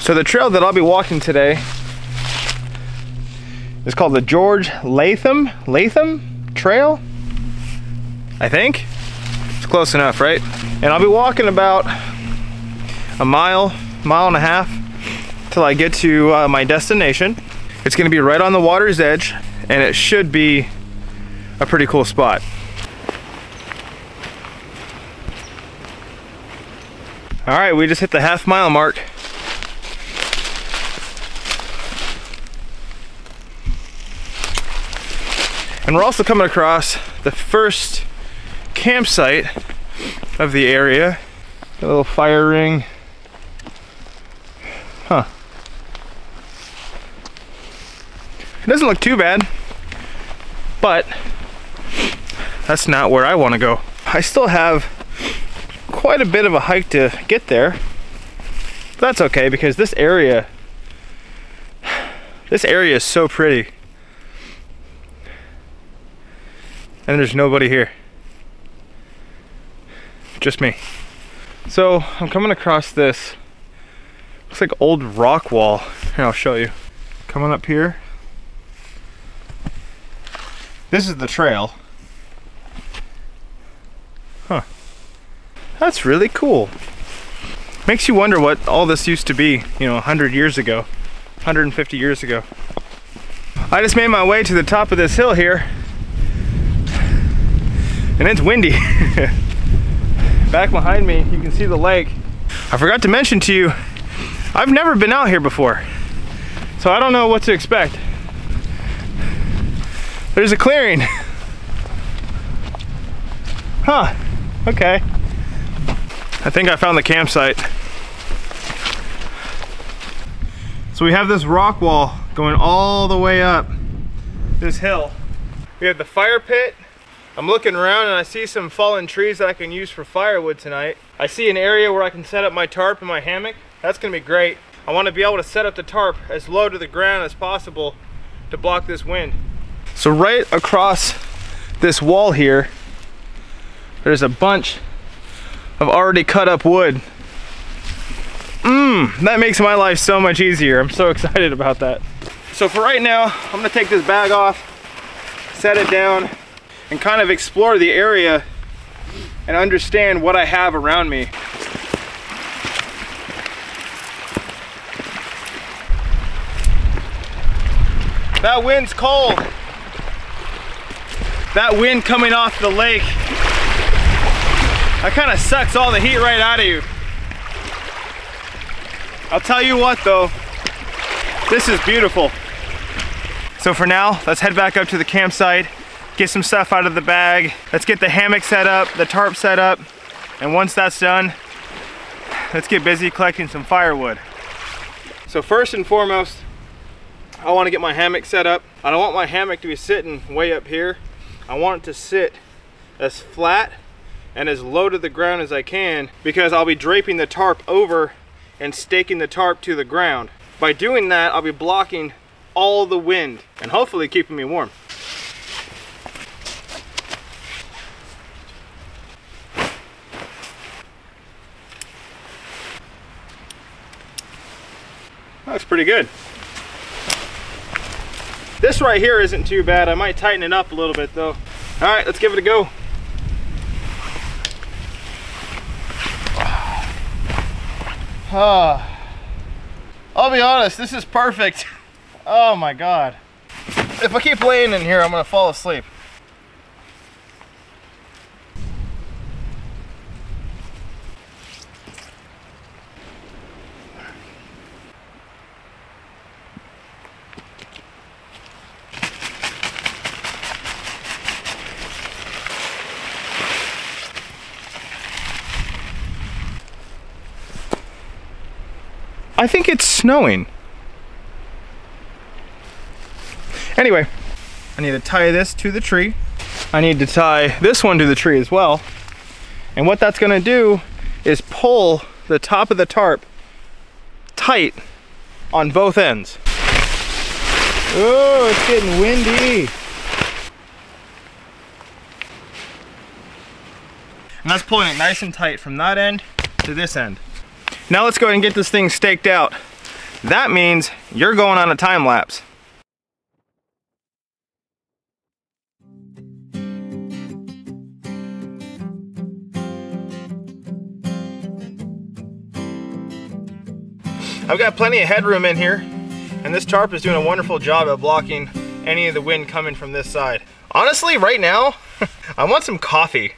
So the trail that I'll be walking today is called the George Latham Trail, I think. It's close enough, right? And I'll be walking about a mile and a half till I get to my destination. It's gonna be right on the water's edge, and it should be a pretty cool spot. All right, we just hit the half-mile mark. And we're also coming across the first campsite of the area. A little fire ring. Huh. It doesn't look too bad, but that's not where I want to go. I still have quite a bit of a hike to get there, but that's okay because this area is so pretty. And there's nobody here. Just me. So I'm coming across this, looks like old rock wall. Here, I'll show you. Coming up here. This is the trail. Huh. That's really cool. Makes you wonder what all this used to be, you know, 100 years ago, 150 years ago. I just made my way to the top of this hill here. And it's windy. Back behind me, you can see the lake. I forgot to mention to you, I've never been out here before, so I don't know what to expect. There's a clearing. Huh, okay. I think I found the campsite. So we have this rock wall going all the way up this hill. We have the fire pit. I'm looking around and I see some fallen trees that I can use for firewood tonight. I see an area where I can set up my tarp and my hammock. That's gonna be great. I want to be able to set up the tarp as low to the ground as possible to block this wind. So right across this wall here, there's a bunch of already cut up wood. That makes my life so much easier. I'm so excited about that. So for right now, I'm gonna take this bag off, set it down, and kind of explore the area and understand what I have around me. That wind's cold. That wind coming off the lake, that kind of sucks all the heat right out of you. I'll tell you what though, this is beautiful. So for now, let's head back up to the campsite, get some stuff out of the bag. Let's get the hammock set up, the tarp set up, and once that's done, let's get busy collecting some firewood. So first and foremost, I want to get my hammock set up. I don't want my hammock to be sitting way up here. I want it to sit as flat and as low to the ground as I can, because I'll be draping the tarp over and staking the tarp to the ground. By doing that, I'll be blocking all the wind and hopefully keeping me warm. Looks pretty good. This right here isn't too bad. I might tighten it up a little bit though. All right, let's give it a go. I'll be honest, this is perfect. Oh my God. If I keep laying in here, I'm gonna fall asleep. I think it's snowing. Anyway, I need to tie this to the tree. I need to tie this one to the tree as well. And what that's gonna do is pull the top of the tarp tight on both ends. Oh, it's getting windy. And that's pulling it nice and tight from that end to this end. Now let's go ahead and get this thing staked out. that means you're going on a time lapse. I've got plenty of headroom in here, and this tarp is doing a wonderful job at blocking any of the wind coming from this side. Honestly, right now, I want some coffee.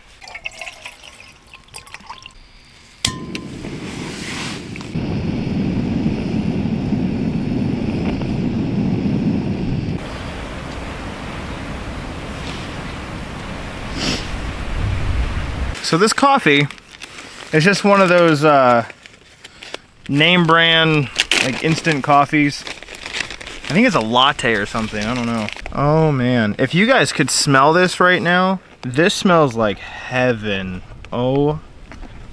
So this coffee is just one of those name brand, like instant coffees. I think it's a latte or something, I don't know. Oh man, if you guys could smell this right now, this smells like heaven. Oh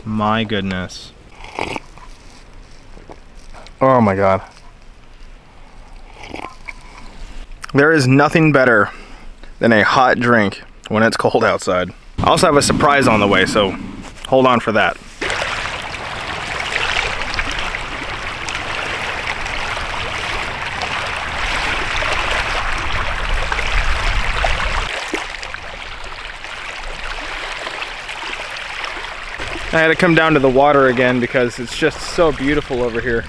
my goodness. Oh my God. There is nothing better than a hot drink when it's cold outside. I also have a surprise on the way, so hold on for that. I had to come down to the water again because it's just so beautiful over here.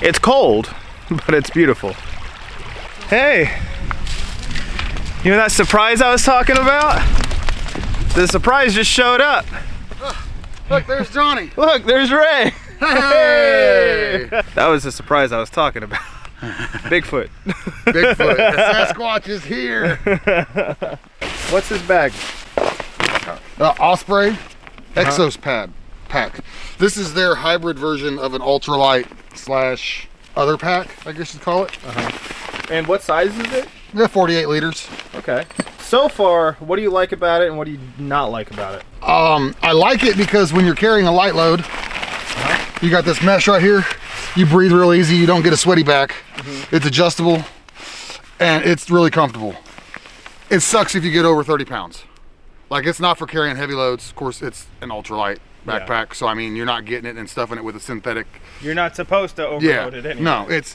It's cold, but it's beautiful. Hey, you know that surprise I was talking about? The surprise just showed up. Look, there's Johnny. Look, there's Ray. Hey! That was the surprise I was talking about. Bigfoot. Bigfoot. The Sasquatch is here. What's this bag? Osprey Exos pack. This is their hybrid version of an ultralight slash other pack, I guess you'd call it. And what size is it? Yeah, 48 liters. Okay. So far, what do you like about it and what do you not like about it? I like it because when you're carrying a light load, you got this mesh right here. You breathe real easy. You don't get a sweaty back. It's adjustable and it's really comfortable. It sucks if you get over 30 pounds. Like, it's not for carrying heavy loads. Of course, it's an ultralight backpack. Yeah. So, I mean, you're not getting it and stuffing it with a synthetic. You're not supposed to overload it anyway. No, it's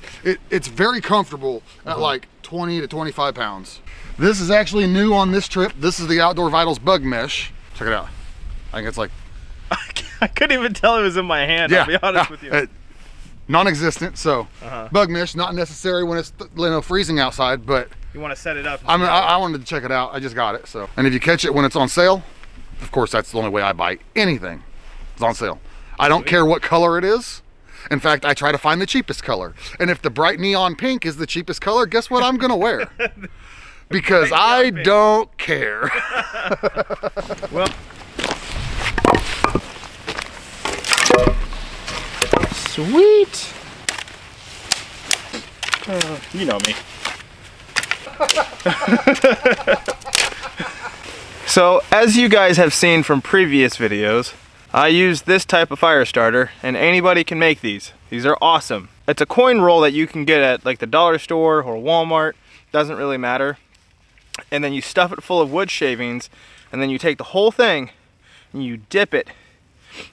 very comfortable at like 20 to 25 pounds. This is actually new on this trip. This is the Outdoor Vitals bug mesh. Check it out. I think it's like... I couldn't even tell it was in my hand, I'll be honest with you. Non-existent, so bug mesh, not necessary when it's freezing outside, but... You want to set it up. I wanted to check it out. I just got it. So, and if you catch it when it's on sale, of course, that's the only way I buy anything. It's on sale. I don't care what color it is. In fact, I try to find the cheapest color. And if the bright neon pink is the cheapest color, guess what I'm going to wear? Because I don't care. Well. Sweet. You know me. So, as you guys have seen from previous videos, I use this type of fire starter, and anybody can make these. These are awesome. It's a coin roll that you can get at like the dollar store or Walmart, doesn't really matter. And then you stuff it full of wood shavings, and then you take the whole thing and you dip it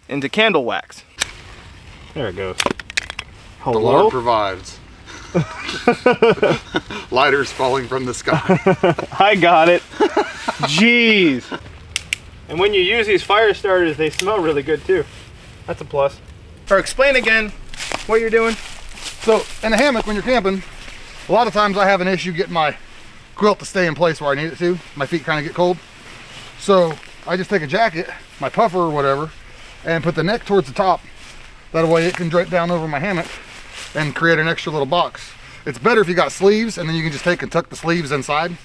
into candle wax. There it goes. Hello? The Lord provides. Lighters falling from the sky. I got it. Jeez. And when you use these fire starters, they smell really good too. That's a plus. Or explain again what you're doing. So in a hammock, when you're camping, a lot of times I have an issue getting my quilt to stay in place where I need it to. My feet kind of get cold. So I just take a jacket, my puffer or whatever, and put the neck towards the top. That way it can drape down over my hammock and create an extra little box. It's better if you got sleeves, and then you can just take and tuck the sleeves inside.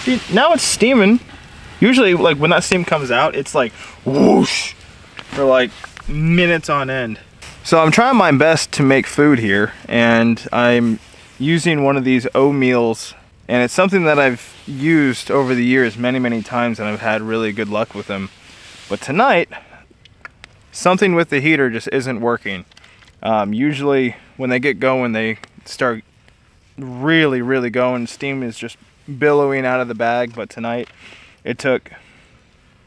See, now it's steaming. Usually, like when that steam comes out, it's like whoosh for like minutes on end. So I'm trying my best to make food here, and I'm using one of these O-meals, and it's something that I've used over the years many times, and I've had really good luck with them. But tonight, something with the heater just isn't working. Usually when they get going, they start really going. Steam is just billowing out of the bag, but tonight it took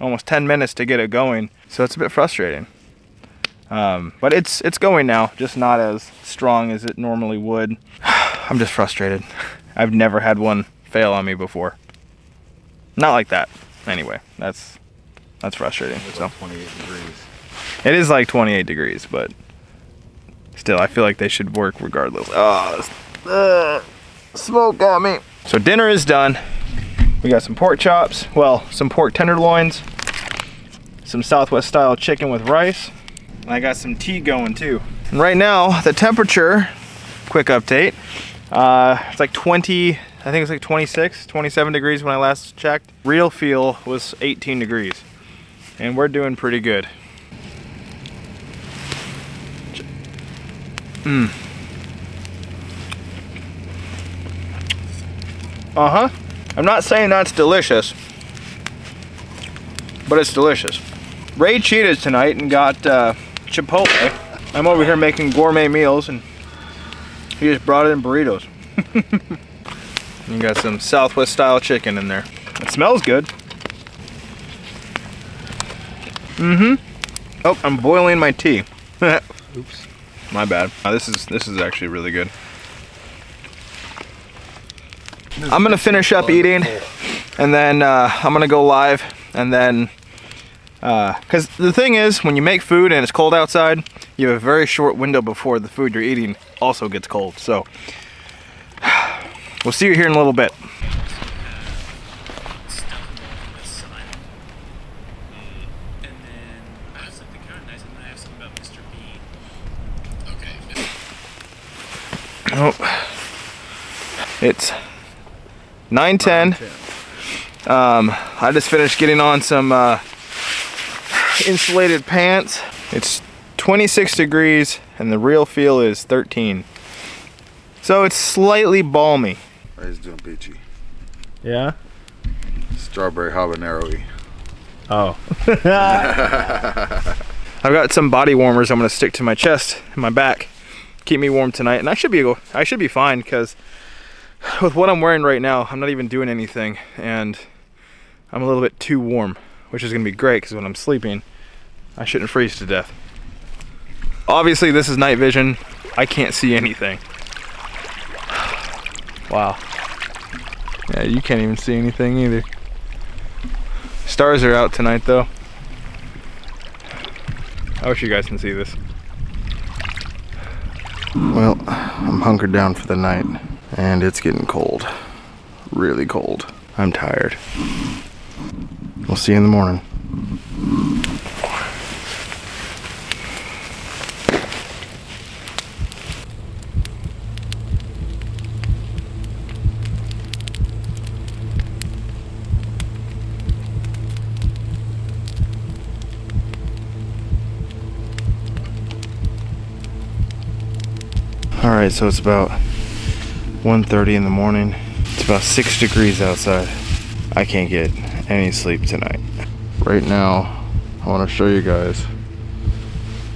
almost 10 minutes to get it going, so it's a bit frustrating. But it's going now, just not as strong as it normally would. I'm just frustrated. I've never had one fail on me before. Not like that. Anyway, that's frustrating. It's so like 28 degrees. It is like 28 degrees, but still, I feel like they should work regardless. Oh, smoke got me. So dinner is done. We got some pork chops, well, some pork tenderloins, some Southwest style chicken with rice. And I got some tea going too. And right now, the temperature, quick update, it's like 20, I think it's like 26, 27 degrees when I last checked. Real feel was 18 degrees. And we're doing pretty good. I'm not saying that's delicious, but it's delicious. Ray cheated tonight and got Chipotle. I'm over here making gourmet meals and he just brought it in burritos. You got some Southwest style chicken in there. It smells good. Oh, I'm boiling my tea. Oops, my bad. This is actually really good. I'm gonna finish up eating, and then I'm gonna go live, and then because the thing is, when you make food and it's cold outside, you have a very short window before the food you're eating also gets cold. So we'll see you here in a little bit. Oh, it's 9:10. I just finished getting on some insulated pants. It's 26 degrees and the real feel is 13. So it's slightly balmy. Ray's doing peachy. Yeah? Strawberry habanero-y. Oh. I've got some body warmers I'm gonna stick to my chest and my back. Keep me warm tonight, and I should be fine, because with what I'm wearing right now, I'm not even doing anything, and I'm a little bit too warm, which is gonna be great because when I'm sleeping, I shouldn't freeze to death. Obviously, this is night vision. I can't see anything. Wow. Yeah, you can't even see anything either. Stars are out tonight, though. I wish you guys can see this. Well, I'm hunkered down for the night, and it's getting cold. Really cold. I'm tired. We'll see you in the morning. Alright, so it's about 1:30 in the morning. It's about 6 degrees outside. I can't get any sleep tonight. Right now, I want to show you guys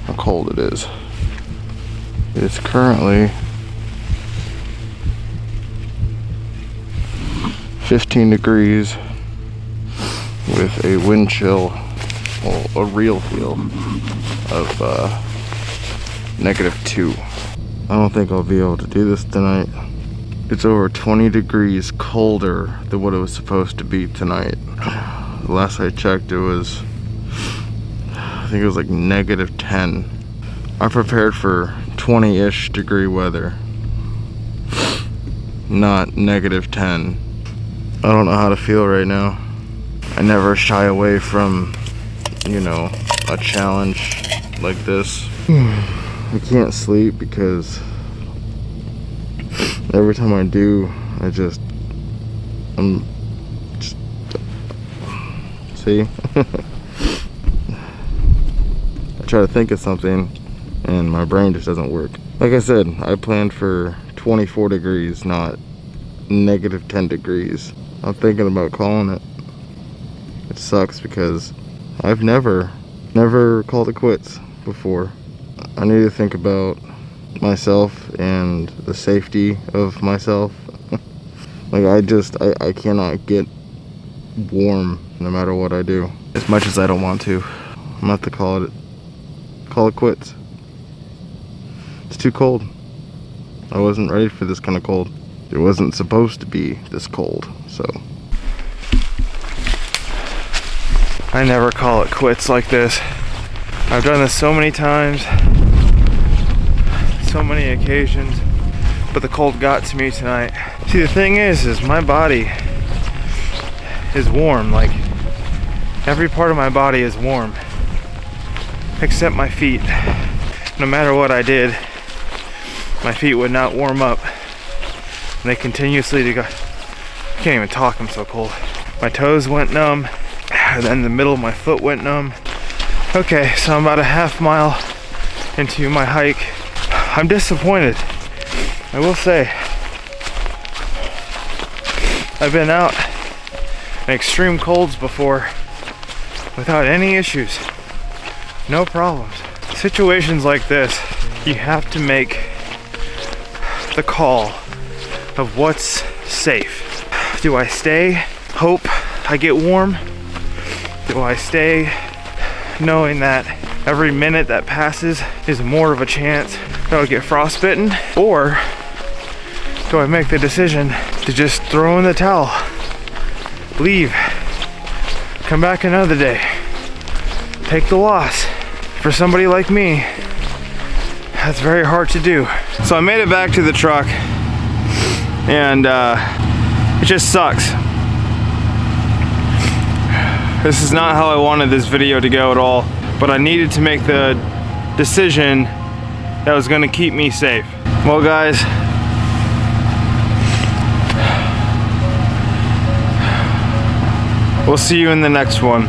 how cold it is. It is currently 15 degrees with a wind chill, well, a real feel of -2. I don't think I'll be able to do this tonight. It's over 20 degrees colder than what it was supposed to be tonight. The last I checked, it was, I think it was like -10. I prepared for 20-ish degree weather, not -10. I don't know how to feel right now. I never shy away from, you know, a challenge like this. I can't sleep because every time I do, see? I try to think of something and my brain just doesn't work. Like I said, I planned for 24 degrees, not -10 degrees. I'm thinking about calling it. It sucks because I've never called it quits before. I need to think about myself and the safety of myself. Like I cannot get warm no matter what I do. As much as I don't want to. I'm gonna have to call it quits. It's too cold. I wasn't ready for this kind of cold. It wasn't supposed to be this cold, so. I never call it quits like this. I've done this so many times, so many occasions, but the cold got to me tonight. See, the thing is my body is warm. Like, every part of my body is warm, except my feet. No matter what I did, my feet would not warm up. And they continuously go. I can't even talk, I'm so cold. My toes went numb, and then the middle of my foot went numb. Okay, so I'm about a half mile into my hike. I'm disappointed, I will say. I've been out in extreme colds before without any issues, no problems. Situations like this, you have to make the call of what's safe. Do I stay, hope I get warm? Do I stay knowing that every minute that passes is more of a chance that I'll get frostbitten? Or do I make the decision to just throw in the towel, leave, come back another day, take the loss? For somebody like me, that's very hard to do. So I made it back to the truck, and it just sucks. This is not how I wanted this video to go at all, but I needed to make the decision that was gonna keep me safe. Well guys, we'll see you in the next one.